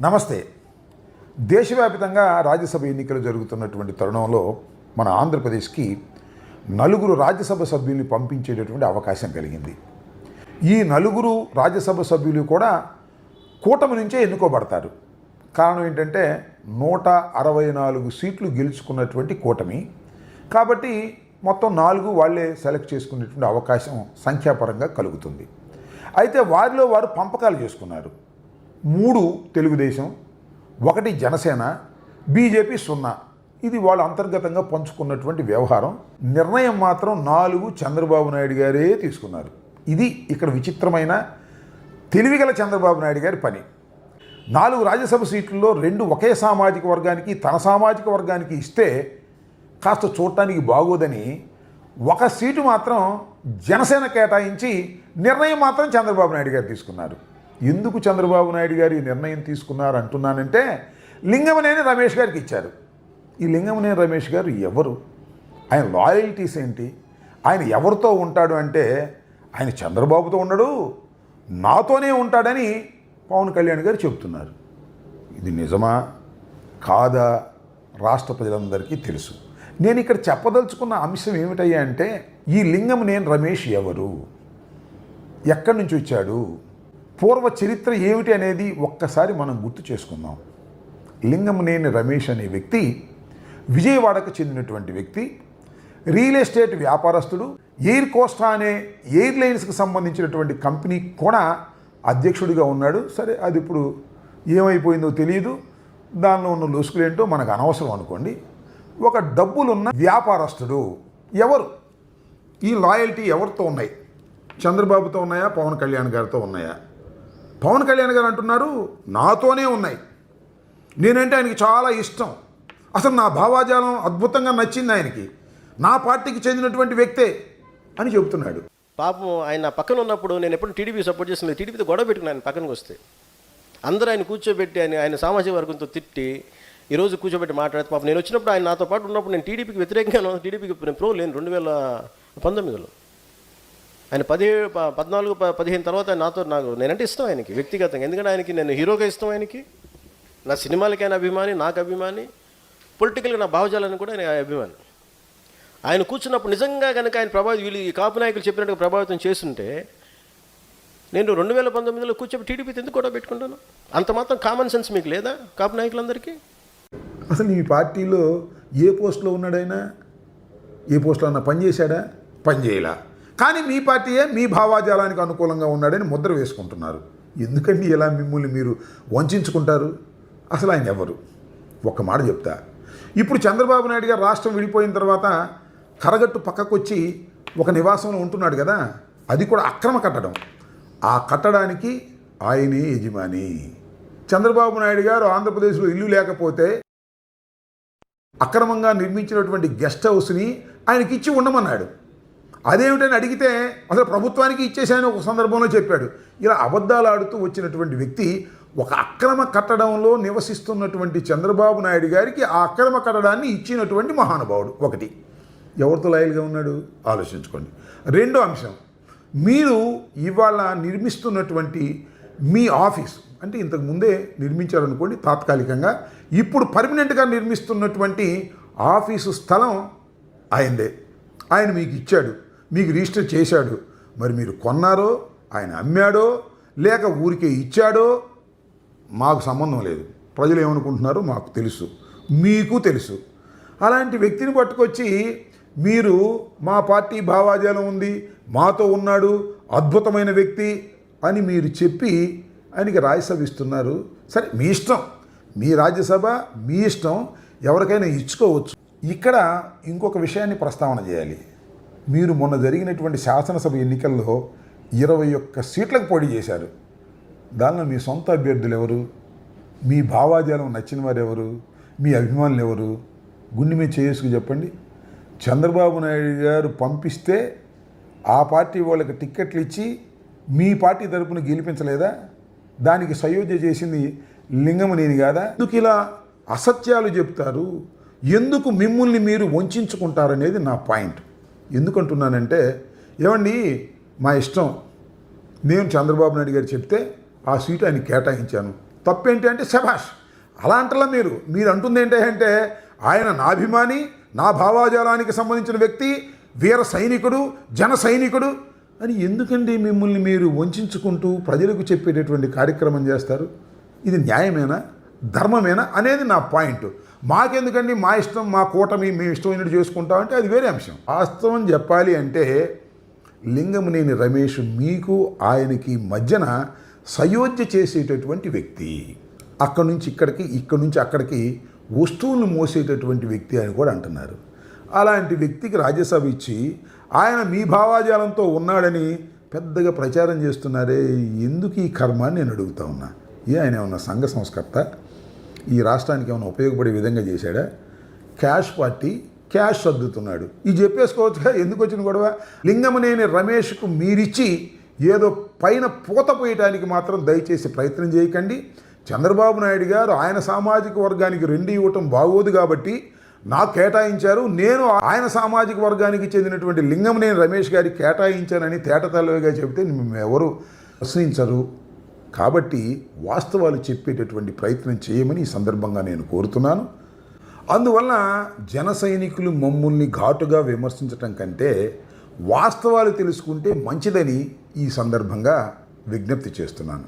నమస్తే. దేశవ్యాప్తంగా రాజ్యసభ ఎన్నికలు జరుగుతున్నటువంటి తరుణంలో మన ఆంధ్రప్రదేశ్కి 4 రాజ్యసభ సభ్యుల్ని పంపించేటటువంటి అవకాశం కలిగింది. ఈ 4 రాజ్యసభ సభ్యులు కూడా కూటమి నుంచే ఎన్నుకోబడతారు. కారణం ఏంటంటే 164 సీట్లు గెలుచుకున్నటువంటి కూటమి కాబట్టి మొత్తం 4 వాళ్ళే సెలెక్ట్ చేసుకునేటువంటి అవకాశం సంఖ్యాపరంగా కలుగుతుంది. అయితే వారిలో వారు పంపకాలు చేసుకున్నారు. 3 తెలుగుదేశం, 1 జనసేన, బీజేపీ 0. ఇది వాళ్ళు అంతర్గతంగా పంచుకున్నటువంటి వ్యవహారం. నిర్ణయం మాత్రం 4 చంద్రబాబు నాయుడు గారే తీసుకున్నారు. ఇది ఇక్కడ విచిత్రమైన తెలివిగల చంద్రబాబు నాయుడు గారి పని. 4 రాజ్యసభ సీట్లలో 2 ఒకే సామాజిక వర్గానికి, తన సామాజిక వర్గానికి ఇస్తే కాస్త చూడటానికి బాగోదని 1 సీటు మాత్రం జనసేన కేటాయించి నిర్ణయం మాత్రం చంద్రబాబు నాయుడు గారు తీసుకున్నారు. ఎందుకు చంద్రబాబు నాయుడు గారు ఈ నిర్ణయం తీసుకున్నారు అంటున్నానంటే, లింగమనేని రమేష్ గారికి ఇచ్చారు. ఈ లింగమనేని రమేష్ గారు ఎవరు? ఆయన లాయల్టీస్ ఏంటి? ఆయన ఎవరితో ఉంటాడు అంటే, ఆయన చంద్రబాబుతో ఉండడు, నాతోనే ఉంటాడని పవన్ కళ్యాణ్ గారు చెబుతున్నారు. ఇది నిజమా కాదా రాష్ట్ర ప్రజలందరికీ తెలుసు. నేను ఇక్కడ చెప్పదలుచుకున్న అంశం ఏమిటయ్యా అంటే, ఈ లింగమనేని రమేష్ ఎవరు, ఎక్కడి నుంచి వచ్చాడు, పూర్వ చరిత్ర ఏమిటి అనేది ఒక్కసారి మనం గుర్తు చేసుకుందాం. లింగమనేని రమేష్ అనే వ్యక్తి విజయవాడకు చెందినటువంటి వ్యక్తి. రియల్ ఎస్టేట్ వ్యాపారస్తుడు. ఎయిర్ కోస్టా అనే ఎయిర్లైన్స్కి సంబంధించినటువంటి కంపెనీ కూడా అధ్యక్షుడిగా ఉన్నాడు. సరే, అది ఇప్పుడు ఏమైపోయిందో తెలియదు. దానిలో ఉన్న లొసుకులేంటో మనకు అనవసరం అనుకోండి. ఒక డబ్బులున్న వ్యాపారస్తుడు. ఎవరు ఈ లాయల్టీ ఎవరితో ఉన్నాయి? చంద్రబాబుతో ఉన్నాయా, పవన్ కళ్యాణ్ గారితో ఉన్నాయా? పవన్ కళ్యాణ్ గారు అంటున్నారు నాతోనే ఉన్నాయి, నేనంటే ఆయనకి చాలా ఇష్టం, అసలు నా భావాజాలం అద్భుతంగా నచ్చింది ఆయనకి, నా పార్టీకి చెందినటువంటి వ్యక్తే అని చెబుతున్నాడు. పాపం ఆయన పక్కన ఉన్నప్పుడు నేను ఎప్పుడు టీడీపీ సపోర్ట్ చేసిన టీడీపీతో గొడవ పెట్టుకుని ఆయన పక్కనకి వస్తే అందరూ ఆయన కూర్చోబెట్టి ఆయన సామాజిక వర్గంతో తిట్టి ఈరోజు కూర్చోబెట్టి మాట్లాడితే పాపం నేను వచ్చినప్పుడు ఆయన నాతో పాటు ఉన్నప్పుడు నేను టీడీపీకి వ్యతిరేకంగా టీడీపీకి ప్రో లేను 2019లో. ఆయన 14-15 తర్వాత నాకు నేనంటే ఇష్టం ఆయనకి వ్యక్తిగతంగా. ఎందుకంటే ఆయనకి నేను హీరోగా ఇష్టం, ఆయనకి నా సినిమాలకి ఆయన అభిమాని, నాకు అభిమాని, పొలిటికల్గా నా భావజాలని కూడా ఆయన అభిమాని. ఆయన కూర్చున్నప్పుడు నిజంగా కనుక ఆయన వీళ్ళు ఈ కాపు నాయకులు చెప్పినట్టుగా ప్రభావితం చేస్తుంటే నేను 2019లో కూర్చోబెట్టి టీడీపీతో ఎందుకు కూడా పెట్టుకుంటాను? అంత మాత్రం కామన్ సెన్స్ మీకు లేదా కాపు నాయకులందరికీ? అసలు ఈ పార్టీలో ఏ పోస్టులో ఉన్నాడైనా, ఏ పోస్టులో అన్నా పనిచేశాడా? పనిచేయలా. కానీ మీ పార్టీయే మీ భావాజాలానికి అనుకూలంగా ఉన్నాడని ముద్ర వేసుకుంటున్నారు. ఎందుకండి ఇలా మిమ్మల్ని మీరు వంచుకుంటారు? అసలు ఆయన ఎవరు? ఒక్క మాట చెప్తా. ఇప్పుడు చంద్రబాబు నాయుడు గారు రాష్ట్రం విడిపోయిన తర్వాత కరగట్టు పక్కకు వచ్చి ఒక నివాసంలో ఉంటున్నాడు కదా, అది కూడా అక్రమ కట్టడం. ఆ కట్టడానికి ఆయనే యజమాని. చంద్రబాబు నాయుడు గారు ఆంధ్రప్రదేశ్లో ఇల్లు లేకపోతే అక్రమంగా నిర్మించినటువంటి గెస్ట్ హౌస్ని ఆయనకి ఇచ్చి ఉండమన్నాడు. అదేమిటని అడిగితే అసలు ప్రభుత్వానికి ఇచ్చేసాయని ఒక సందర్భంలో చెప్పాడు. ఇలా అబద్ధాలు ఆడుతూ వచ్చినటువంటి వ్యక్తి ఒక అక్రమ కట్టడంలో నివసిస్తున్నటువంటి చంద్రబాబు నాయుడు గారికి ఆ అక్రమ కట్టడాన్ని ఇచ్చినటువంటి మహానుభావుడు. ఒకటి, ఎవరితో లాయల్గా ఉన్నాడు ఆలోచించుకోండి. రెండో అంశం, మీరు ఇవాళ నిర్మిస్తున్నటువంటి మీ ఆఫీస్ అంటే ఇంతకు ముందే నిర్మించారనుకోండి తాత్కాలికంగా, ఇప్పుడు పర్మనెంట్గా నిర్మిస్తున్నటువంటి ఆఫీసు స్థలం ఆయనదే. ఆయన మీకు ఇచ్చాడు, మీకు రిజిస్టర్ చేశాడు. మరి మీరు కొన్నారో, ఆయన అమ్మాడో, లేక ఊరికే ఇచ్చాడో మాకు సంబంధం లేదు. ప్రజలు ఏమనుకుంటున్నారో మాకు తెలుసు, మీకు తెలుసు. అలాంటి వ్యక్తిని పట్టుకొచ్చి మీరు మా పార్టీ భావాజాలం ఉంది, మాతో ఉన్నాడు, అద్భుతమైన వ్యక్తి అని మీరు చెప్పి ఆయనకి రాజ్యసభ ఇస్తున్నారు. సరే, మీ ఇష్టం, మీ రాజ్యసభ మీ ఇష్టం, ఎవరికైనా ఇచ్చుకోవచ్చు. ఇక్కడ ఇంకొక విషయాన్ని ప్రస్తావన చేయాలి. మీరు మొన్న జరిగినటువంటి శాసనసభ ఎన్నికల్లో 21 సీట్లకు పోటీ చేశారు. దానిలో మీ సొంత అభ్యర్థులు ఎవరు? మీ భావాజాలం నచ్చిన వారు ఎవరు? మీ అభిమానులు ఎవరు? గుండె మీద చేసుకు చెప్పండి. చంద్రబాబు నాయుడు గారు పంపిస్తే ఆ పార్టీ వాళ్ళకి టిక్కెట్లు ఇచ్చి మీ పార్టీ తరపున గెలిపించలేదా? దానికి సయోధ్య చేసింది లింగమనేని కాదా? ఎందుకు ఇలా అసత్యాలు చెప్తారు? ఎందుకు మిమ్మల్ని మీరు వంచుకుంటారనేది నా పాయింట్. ఎందుకంటున్నానంటే, ఏమండి మా ఇష్టం, నేను చంద్రబాబు నాయుడు గారు చెప్తే ఆ సీటు ఆయన కేటాయించాను, తప్పేంటి అంటే శభాష్. అలా అంటలా మీరు అంటుంది ఏంటంటే ఆయన నా అభిమాని, నా భావాజాలానికి సంబంధించిన వ్యక్తి, వీర సైనికుడు, జన సైనికుడు అని ఎందుకండి మిమ్మల్ని మీరు వంచుకుంటూ ప్రజలకు చెప్పేటటువంటి కార్యక్రమం చేస్తారు? ఇది న్యాయమేనా, ధర్మమేనా అనేది నా పాయింట్. మాకెందుకండి, మా ఇష్టం, మా కూటమి, మేము ఇష్టమైనట్టు చేసుకుంటామంటే అది వేరే అంశం. వాస్తవం చెప్పాలి అంటే లింగమనేని రమేష్ మీకు ఆయనకి మధ్యన సయోధ్య చేసేటటువంటి వ్యక్తి. అక్కడి నుంచి ఇక్కడికి, ఇక్కడి నుంచి అక్కడికి వస్తువులను మోసేటటువంటి వ్యక్తి అని కూడా అంటున్నారు. అలాంటి వ్యక్తికి రాజ్యసభ ఇచ్చి ఆయన మీ భావాజాలంతో ఉన్నాడని పెద్దగా ప్రచారం చేస్తున్నారే, ఎందుకు ఈ కర్మ అని నేను అడుగుతా ఉన్నా. ఆయన ఏమన్నా సంఘ సంస్కర్త, ఈ రాష్ట్రానికి ఏమైనా ఉపయోగపడే విధంగా చేశాడా? క్యాష్ పార్టీ, క్యాష్ సర్దుతున్నాడు. ఇది చెప్పేసుకోవచ్చుగా, ఎందుకు వచ్చిన గొడవ? లింగమనేని రమేష్కు మీరిచ్చి ఏదో పైన పూత పోయటానికి మాత్రం దయచేసి ప్రయత్నం చేయకండి. చంద్రబాబు నాయుడు గారు ఆయన సామాజిక వర్గానికి 2 ఇవ్వటం బాగోదు కాబట్టి నాకు కేటాయించారు, నేను ఆయన సామాజిక వర్గానికి చెందినటువంటి లింగమనేని రమేష్ గారికి కేటాయించానని తేటతెల్లవిగా చెబితే ఎవరు ప్రశ్నించరు. కాబట్టి వాస్తవాలు చెప్పేటటువంటి ప్రయత్నం చేయమని ఈ సందర్భంగా నేను కోరుతున్నాను. అందువల్ల జన సైనికులు మమ్మల్ని ఘాటుగా విమర్శించటం కంటే వాస్తవాలు తెలుసుకుంటే మంచిదని ఈ సందర్భంగా విజ్ఞప్తి చేస్తున్నాను.